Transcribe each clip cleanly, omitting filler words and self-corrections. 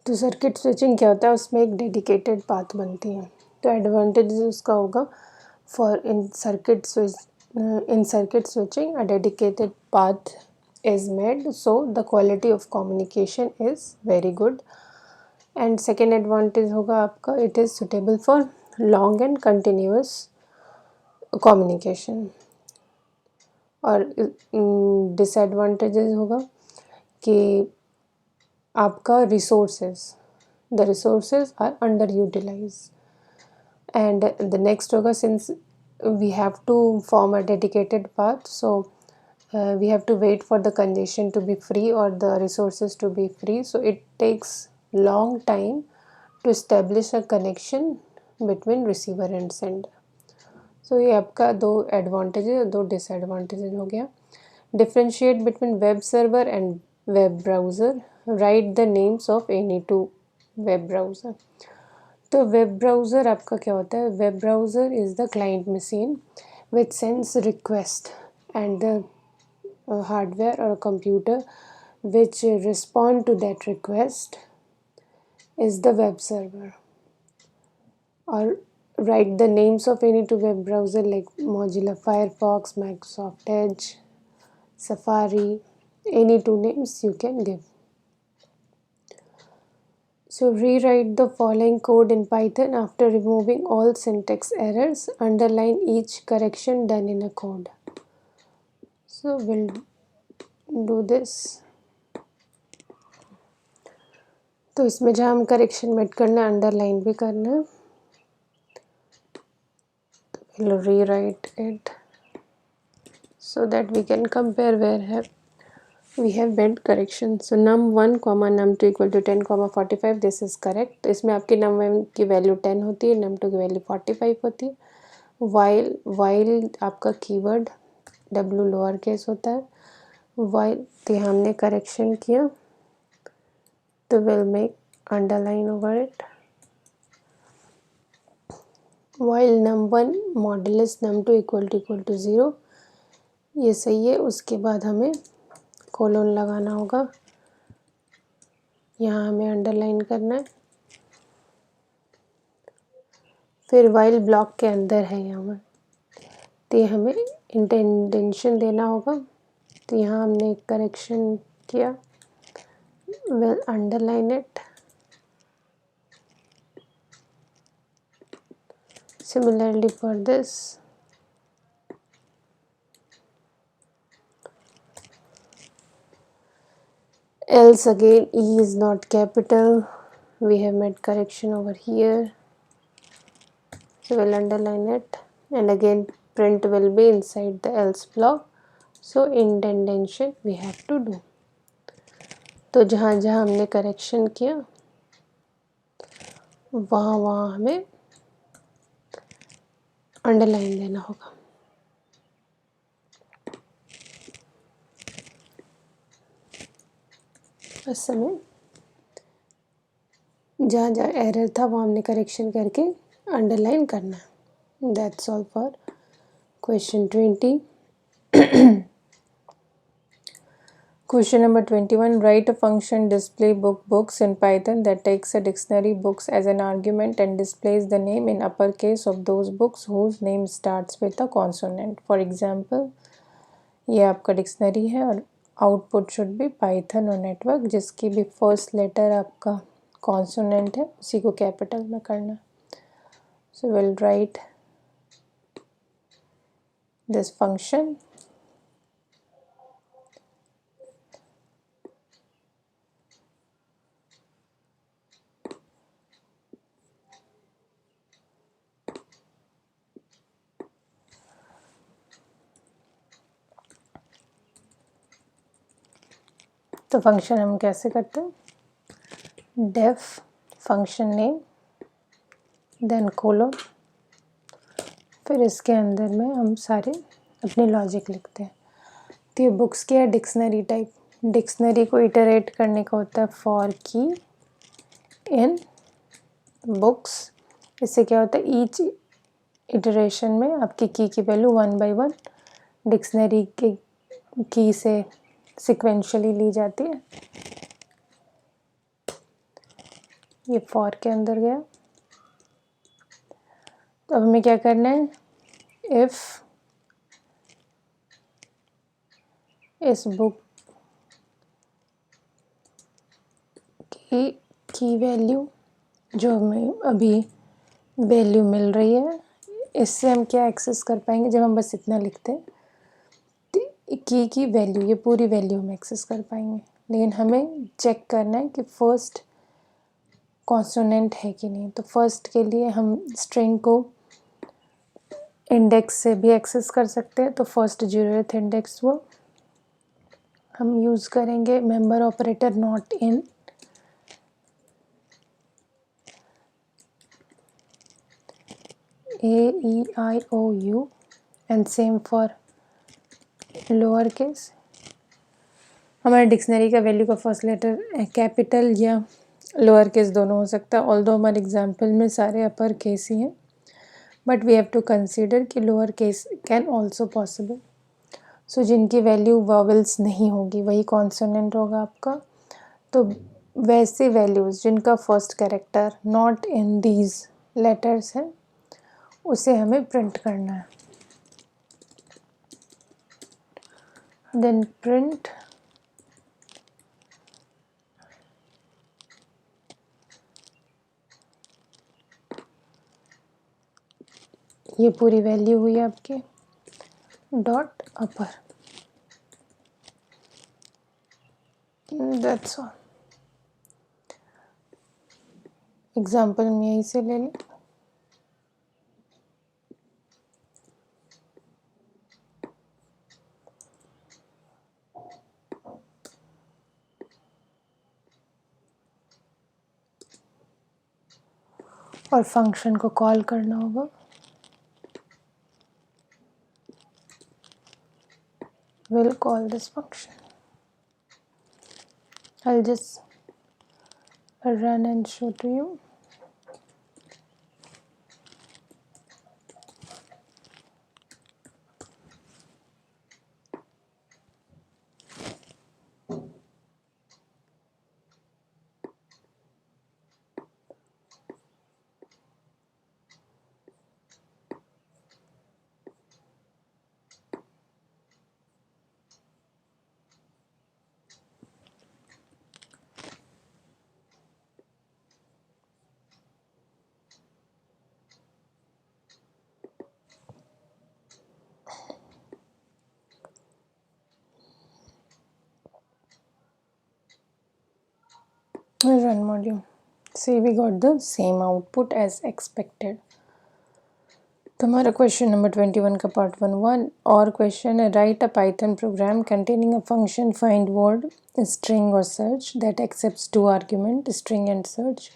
तो circuit switching क्या होता है, उसमें एक डेडिकेटेड पाथ बनती है। तो एडवांटेज उसका होगा for in circuit switching a dedicated path is made, so the quality of communication is very good. And second advantage होगा आपका, it is suitable for long and continuous communication. और disadvantages होगा कि आपका the resources are underutilized. And the next होगा, since we have to form a dedicated path, so we have to wait for the congestion to be free or the resources to be free, so it takes long time to establish a connection between receiver and sender. So ये आपका दो advantages और दो disadvantages हो गया। Differentiate between web server and web browser, right the names of any two web browser. तो web browser आपका क्या होता है, web browser is the client machine which sends request and the hardware or computer which respond to that request is the web server. Or write the names of any two web browser like Mozilla Firefox, Microsoft Edge, Safari, any two names you can give. So rewrite the following code in Python after removing all syntax errors. Underline each correction done in a code. So we'll do this. तो इसमें जहाँ हम correction met करना है, underline भी करना है. We'll rewrite it so that we can compare where we have made correction. So num1, num2 equal to 10, 45. This is correct. इसमें आपकी num1 की वैल्यू 10 होती है, num2 की वैल्यू 45 होती है. while आपका कीवर्ड w लोअर केस होता है. while तो हमने करेक्शन किया, तो we'll make underline over it. while num1 modulus num2 equal to 0, ये सही है. उसके बाद हमें कोलोन लगाना होगा, यहाँ हमें अंडरलाइन करना है. फिर while ब्लॉक के अंदर है यहाँ, तो हमें इंडेंटेशन देना होगा. तो यहाँ हमने एक करेक्शन किया, we'll underline it. Similarly for this, else again E is not capital, we have made correction over here, so we'll underline it. And again print will be inside the else block, so indentation we have to do. तो जहाँ जहाँ हमने correction किया, वहाँ हमें underline देना होगा. उस समय जहाँ जहाँ एरर था वहाँ हमने करेक्शन करके अंडरलाइन करना है. That's all for question 20. Question number 21. Write a function display books in Python that takes a dictionary books as an argument and displays the name in uppercase of those books whose name starts with a consonant. For example, ये आपका dictionary है और output should be Python और network, जिसकी भी first letter आपका consonant है उसी को कैपिटल में करना. So will write this function. तो फंक्शन हम कैसे करते हैं, def function name then colon, फिर इसके अंदर में हम सारे अपने लॉजिक लिखते हैं. तो ये बुक्स की है डिक्शनरी टाइप. डिक्शनरी को इटरेट करने का होता है फॉर की इन बुक्स. इससे क्या होता है, ईच इटरेशन में आपकी की वैल्यू 1 by 1 डिक्शनरी के की से सिक्वेंशली ली जाती है. ये फॉर के अंदर गया। तो अब हमें क्या करना है, इफ़ इस बुक की वैल्यू, जो हमें अभी वैल्यू मिल रही है, इससे हम क्या एक्सेस कर पाएंगे, जब हम बस इतना लिखते हैं की वैल्यू, ये पूरी वैल्यू हम एक्सेस कर पाएंगे। लेकिन हमें चेक करना है कि फर्स्ट कॉन्सोनेंट है कि नहीं। तो फर्स्ट के लिए हम स्ट्रिंग को इंडेक्स से भी एक्सेस कर सकते हैं। तो फर्स्ट 0th इंडेक्स वो हम यूज़ करेंगे member operator not in, AEIOU, and same for lower case. हमारे डिक्शनरी का वैल्यू का फर्स्ट लेटर कैपिटल या लोअर केस दोनों हो सकता है, ऑल्दो हमारे एग्जाम्पल में सारे अपर केस ही हैं, but we have to consider कि lower case can also possible. So जिनकी वैल्यू वॉवेल्स नहीं होगी वही कॉन्सोनेंट होगा आपका। तो वैसे वैल्यूज़ जिनका first character not in these letters है, उसे हमें प्रिंट करना है। देन प्रिंट ये पूरी वैल्यू हुई आपकी dot upper, that's all. Example हम यहीं से ले लें। और फंक्शन को कॉल करना होगा, we'll call this function. I'll just run and show to you. Run module. See, we got the same output as expected. तो हमारा क्वेश्चन नंबर 21 का पार्ट 1 और क्वेश्चन है, write a python program containing a function find word string और search that accepts 2 argument string and search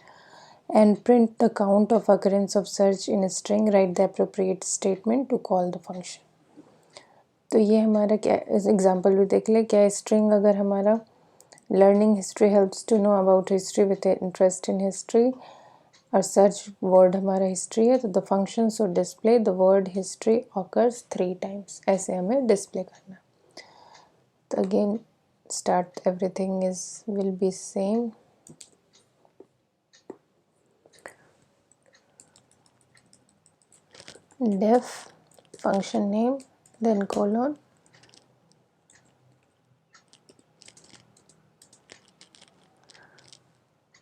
and print the count of occurrence of search in a string, write the appropriate statement to call the function. तो ये हमारा क्या, इस example भी देख ले, क्या स्ट्रिंग अगर हमारा learning history helps to know about history with interest in history, और सर्च वर्ड हमारा हिस्ट्री है, तो the function should display the word history occurs 3 times, ऐसे हमें डिस्प्ले करना। तो again start everything is will be same. def function name then colon,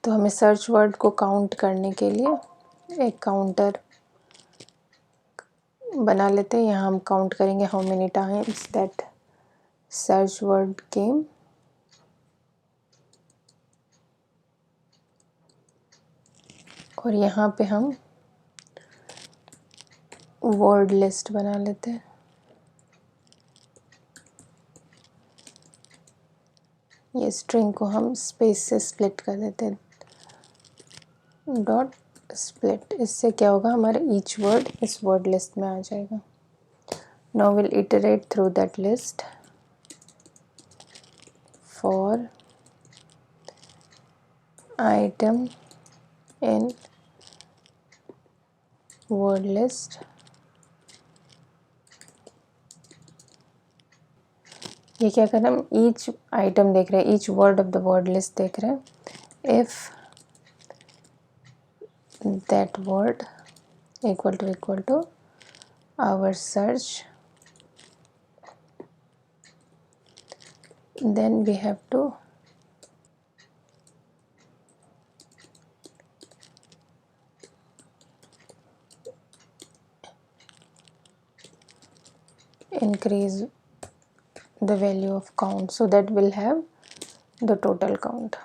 तो हमें सर्च वर्ड को काउंट करने के लिए एक काउंटर बना लेते हैं। यहाँ हम काउंट करेंगे how many times that search word came, और यहाँ पे हम वर्ड लिस्ट बना लेते हैं। ये स्ट्रिंग को हम स्पेस से स्प्लिट कर देते हैं, डॉट स्प्लिट। इससे क्या होगा, हमारा ईच वर्ड इस वर्ड लिस्ट में आ जाएगा। Now will iterate through that list for item in word list. ये क्या कर रहे हैं, हम ईच आइटम देख रहे हैं, each word of the word list देख रहे हैं। If that word equal to our search. Then we have to increase the value of count, so that will have the total count.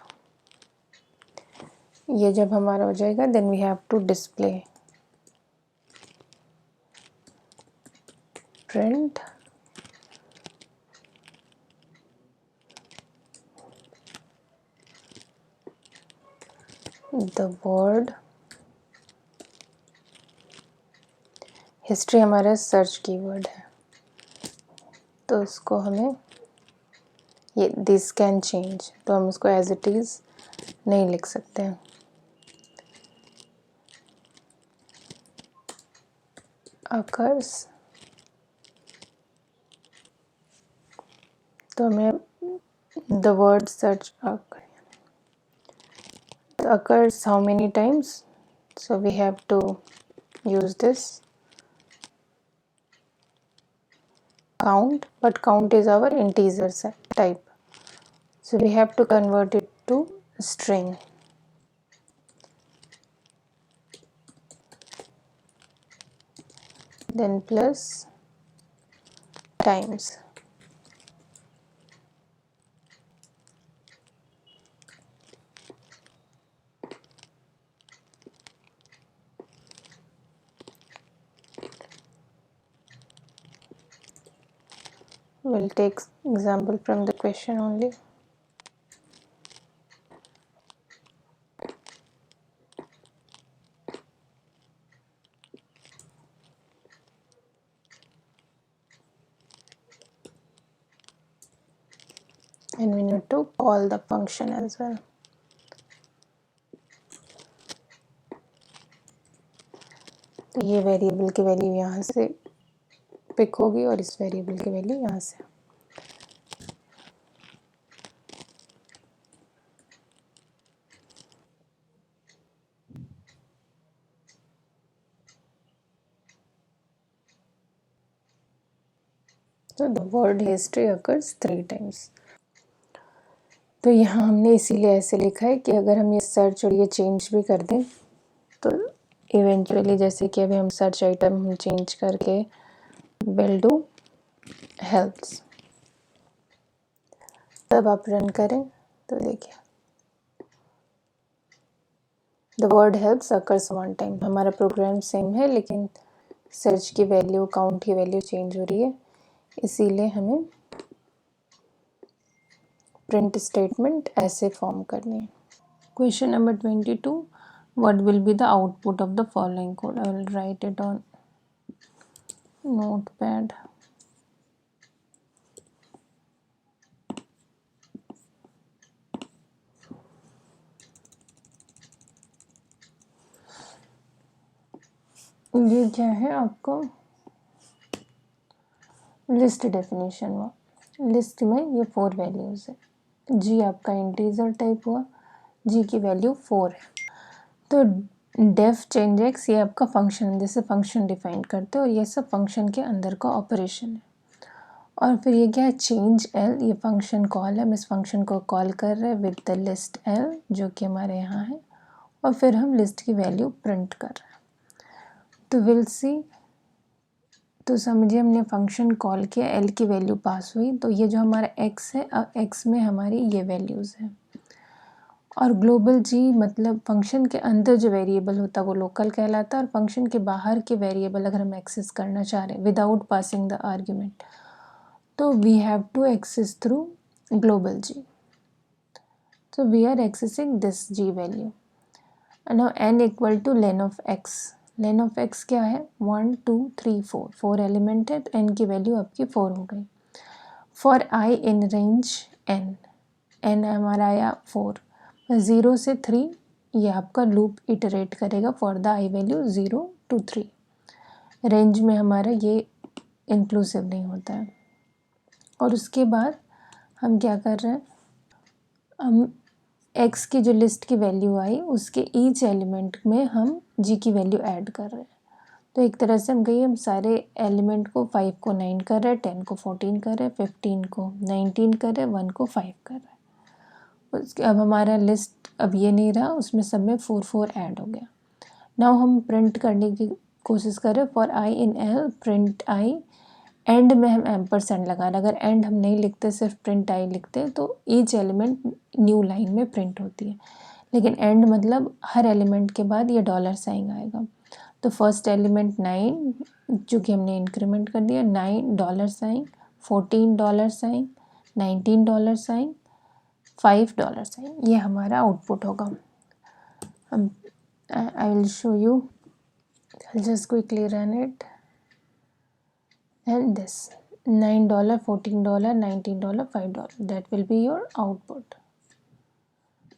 ये जब हमारा हो जाएगा, then we have to display print the word history हमारा search keyword है, तो इसको हमें ये दिस कैन चेंज, तो हम इसको एज इट इज़ नहीं लिख सकते हैं। occurs, तो हमें the word search occurs how many times, so we have to use this count, but count is our integer type, so we have to convert it to string. Then plus times. We'll take example from the question only. And we need to call the function as well. तो ये variable की value यहाँ से pick होगी और इस variable की value यहाँ से। तो the word history occurs 3 times. तो यहाँ हमने इसीलिए ऐसे लिखा है कि अगर हम ये सर्च और ये चेंज भी कर दें तो इवेंचुअली, जैसे कि अभी हम सर्च आइटम हम चेंज करके विल डू हेल्प्स, तब आप रन करें तो देखिए the word helps occurs 1 time. हमारा प्रोग्राम सेम है लेकिन सर्च की वैल्यू, काउंट की वैल्यू चेंज हो रही है, इसीलिए हमें प्रिंट स्टेटमेंट ऐसे फॉर्म करनी है। Question number 22, what will be the output of the following code? I will write it on notepad. ये क्या है आपको लिस्ट डेफिनेशन हुआ। लिस्ट में ये 4 वैल्यूज़ है। जी आपका इंटीजर टाइप हुआ, जी की वैल्यू 4 है। तो डेफ चेंज एक्स ये आपका फंक्शन, जैसे फंक्शन डिफाइन करते हो और ये सब फंक्शन के अंदर का ऑपरेशन है। और फिर ये क्या है, चेंज एल, ये फंक्शन कॉल है, हम इस फंक्शन को कॉल कर रहे हैं विद द लिस्ट एल जो कि हमारे यहाँ है, और फिर हम लिस्ट की वैल्यू प्रिंट कर रहे हैं। तो विल सी, तो समझिए हमने फंक्शन कॉल किया, एल की वैल्यू पास हुई, तो ये जो हमारा एक्स है, अब एक्स में हमारी ये वैल्यूज़ हैं। और ग्लोबल जी मतलब फंक्शन के अंदर जो वेरिएबल होता है वो लोकल कहलाता है, और फंक्शन के बाहर के वेरिएबल अगर हम एक्सेस करना चाह रहे हैं विदाउट पासिंग द आर्ग्यूमेंट, तो we have to access through global g. तो we are accessing this g value. Now n equal to len of x, len of x क्या है, 1 2 3 4, 4 एलिमेंट है, तो एन की वैल्यू आपकी 4 हो गई। For I in range N, N हमारा आया 4, 0 से 3 ये आपका लूप इटरेट करेगा for the I value 0 to 3। Range में हमारा ये इंक्लूसिव नहीं होता है। और उसके बाद हम क्या कर रहे हैं, हम x की जो लिस्ट की वैल्यू आई उसके ईच एलिमेंट में हम g की वैल्यू ऐड कर रहे हैं। तो एक तरह से हम कहिए हम सारे एलिमेंट को 5 को 9 कर रहे हैं, 10 को 14 कर रहे हैं, 15 को 19 कर रहे हैं, 1 को 5 कर रहे हैं। उसके अब हमारा लिस्ट अब ये नहीं रहा, उसमें सब में 4 ऐड हो गया। नाउ हम प्रिंट करने की कोशिश कर रहे हैं। For I in L print I, and में हम एम्परसेंड लगा रहे हैं। अगर एंड हम नहीं लिखते, सिर्फ प्रिंट आई लिखते हैं तो ईच एलिमेंट न्यू लाइन में प्रिंट होती है, लेकिन एंड मतलब हर एलिमेंट के बाद ये डॉलर साइन आएगा। तो फर्स्ट एलिमेंट 9, जो कि हमने इंक्रीमेंट कर दिया, 9 dollar sign, 14 dollar sign, 19 dollar sign, 5 dollar sign, ये हमारा आउटपुट होगा। हम I will show you, just quickly run it and this $9, $14, $19, $5, that will be your output.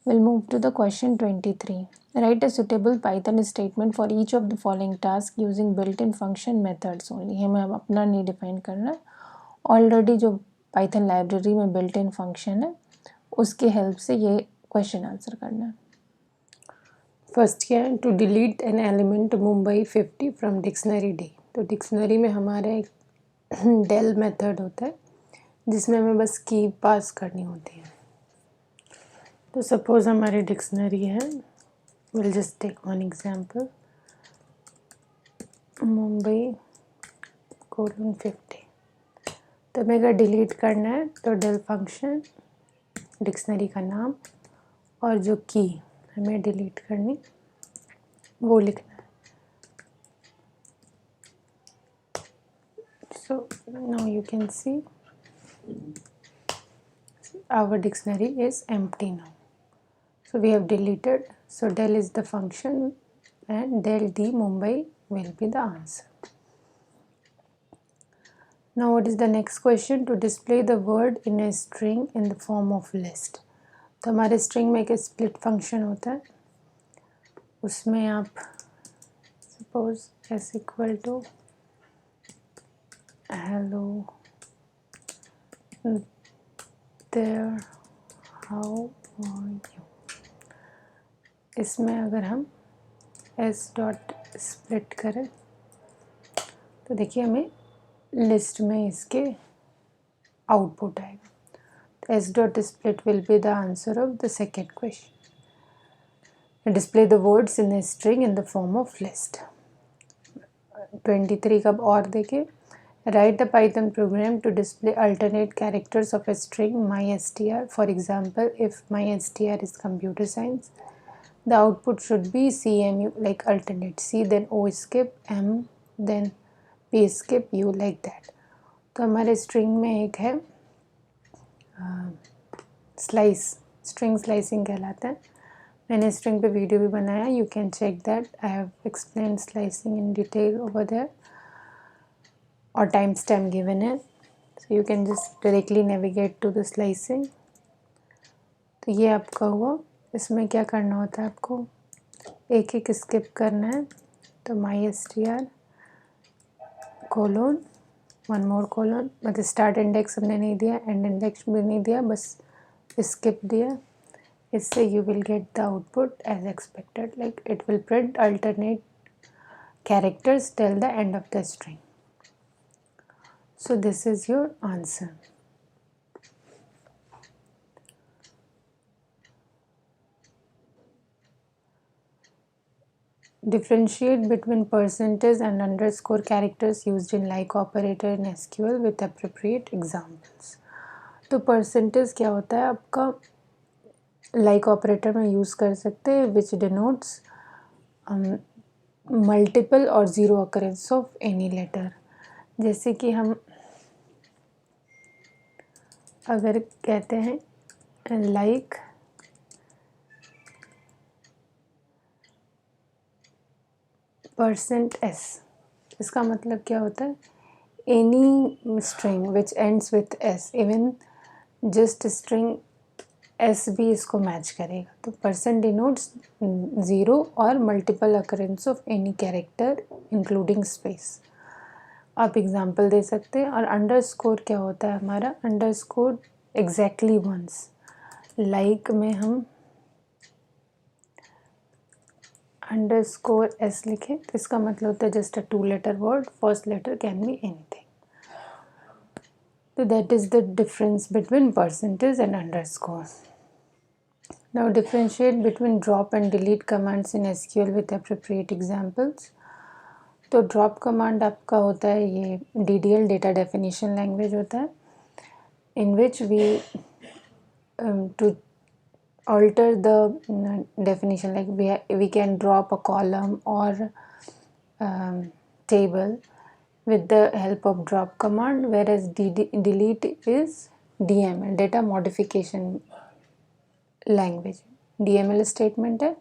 We'll move to the question 23. Write a suitable Python statement for each of the following tasks using built-in function methods only. हमें अब अपना नहीं define करना है, already जो Python library में built-in function है उसके हेल्प से ये क्वेश्चन आंसर करना है। फर्स्ट क्या है, to delete an element Mumbai 50 from dictionary D. तो डिक्शनरी में हमारा एक डेल मेथड होता है जिसमें हमें बस की पास करनी होती है। तो सपोज हमारी डिक्शनरी है, will just take one example, Mumbai colon 50। तो हमें अगर डिलीट करना है तो डेल फंक्शन, डिक्शनरी का नाम और जो की हमें डिलीट करनी वो लिखना है। So now you can see our dictionary is empty now. So we have deleted. So del is the function and del d Mumbai will be the answer. Now what is the next question? To display the word in a string in the form of list. तो हमारे string में एक split function होता है, उसमें आप suppose s equal to hello there how are you, इसमें अगर हम s डॉट स्प्लिट करें तो देखिए हमें लिस्ट में इसके आउटपुट आएगा। तो s dot split will be the answer of the second question. Display the words in a string in the form of list. 23 का और देखिए, write a Python program to display alternate characters of a string mystr. For example, if mystr is computer science, the output should be cmu, like alternate c, then o skip m, then p skip u, like that. तो हमारे string में एक है slice, string slicing कहलाता है। मैंने string पे video भी बनाया, you can check that, I have explain slicing in detail over there, और टाइम स्टैम्प गिवन है, so you can just directly navigate to the slicing. तो ये आपका हुआ। इसमें क्या करना होता है, आपको एक एक स्किप करना है। तो mystr colon, one more colon, मतलब स्टार्ट इंडेक्स हमने नहीं दिया, एंड इंडेक्स भी नहीं दिया, बस स्किप दिया। इससे you will get the output as expected, like it will print alternate characters till the end of the string. So this is your answer. Differentiate between percentage and underscore characters used in like operator in SQL with appropriate examples. तो percentage क्या होता है आपका, like operator में use कर सकते हैं, which denotes multiple और zero occurrence of any letter। जैसे कि हम अगर कहते हैं like %s, इसका मतलब क्या होता है, any string which ends with s, even just string s भी इसको मैच करेगा। तो परसेंट डिनोट्स ज़ीरो और multiple occurrence of any character including space. आप एग्जांपल दे सकते हैं। और अंडरस्कोर क्या होता है हमारा, अंडरस्कोर एग्जैक्टली वंस। लाइक में हम अंडरस्कोर एस लिखे तो इसका मतलब होता है just a 2 letter word, first letter can be anything. So that is the difference between percentage and underscore. Now differentiate between drop and delete commands in SQL with appropriate examples. तो drop command आपका होता है ये DDL data definition language होता है, in which we to alter the definition, like we can drop a column or table with the help of drop command, whereas delete is DML data modification language. DML statement है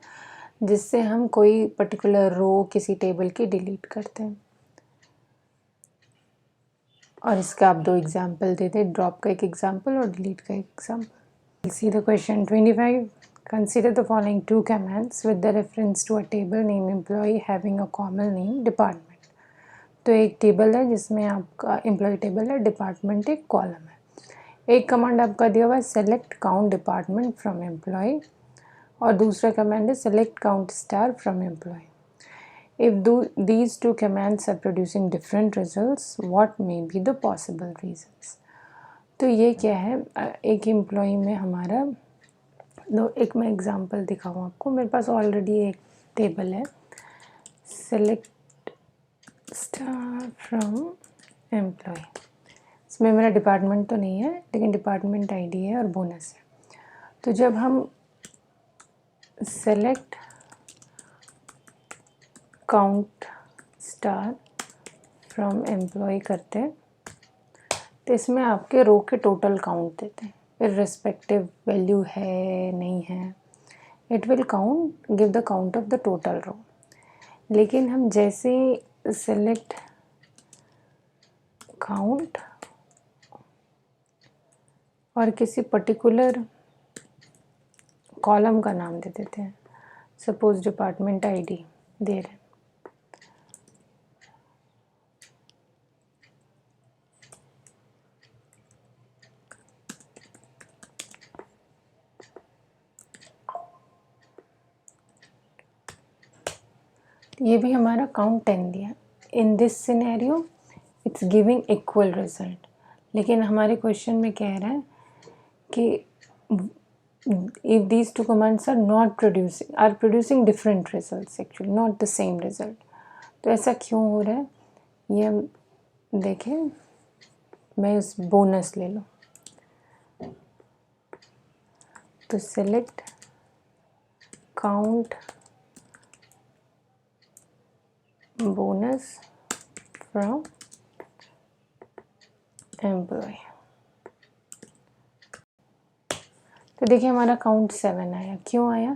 जिससे हम कोई particular रो किसी table की delete करते हैं. और इसका आप 2 एग्जाम्पल देते हैं, ड्रॉप का एक एग्जाम्पल और डिलीट का एक example. See the question 25. Consider the following 2 commands with the reference to a table name employee having a common name department. तो एक टेबल है जिसमें आपका एम्प्लॉय टेबल है, डिपार्टमेंट एक कॉलम है. एक कमांड आपका दिया हुआ है select count department from employ और दूसरा कमांड है select count star from employ. If these 2 commands are producing different results, what may be the possible reasons? तो ये क्या है, एक एम्प्लॉय में हमारा एक मैं एग्जांपल दिखाऊँ आपको. मेरे पास ऑलरेडी एक टेबल है सेलेक्ट स्टार फ्रॉम एम्प्लॉय. इसमें मेरा डिपार्टमेंट तो नहीं है लेकिन डिपार्टमेंट आईडी है और बोनस है. तो जब हम select count star from employ करते हैं तो इसमें आपके रो के टोटल काउंट देते हैं, इररिस्पेक्टिव वैल्यू है नहीं है, it will count give the count of the total row. लेकिन हम जैसे सेलेक्ट काउंट और किसी पर्टिकुलर कॉलम का नाम दे देते हैं, सपोज डिपार्टमेंट आईडी दे रहे हैं. ये भी हमारा काउंट 10 दिया. In this scenario it's giving equal result. लेकिन हमारे क्वेश्चन में कह रहा है कि if these 2 commands are producing different results, actually not the same result. तो ऐसा क्यों हो रहा है ये हम देखें. मैं उस बोनस ले लूँ तो select count bonus from employ. तो देखिए हमारा काउंट 7 आया. क्यों आया?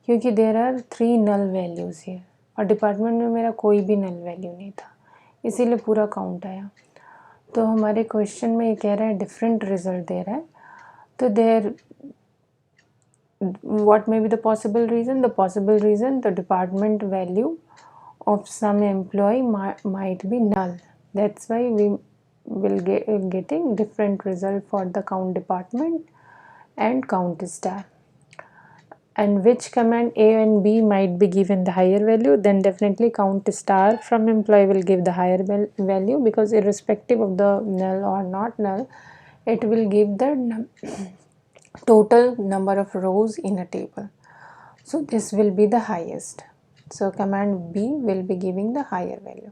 क्योंकि there are 3 null values here और डिपार्टमेंट में मेरा कोई भी नल वैल्यू नहीं था, इसीलिए पूरा काउंट आया. तो हमारे क्वेश्चन में ये कह रहा है डिफरेंट रिजल्ट दे रहा है. तो there what may be the possible reason? The possible reason, the department value of some employee might be null. That's why we will getting different result for the count department and count star. And which command A and B might be given the higher value, then definitely count star from employee will give the higher value, because irrespective of the null or not null, it will give the total number of rows in a table. So this will be the highest. So command B will be giving the higher value.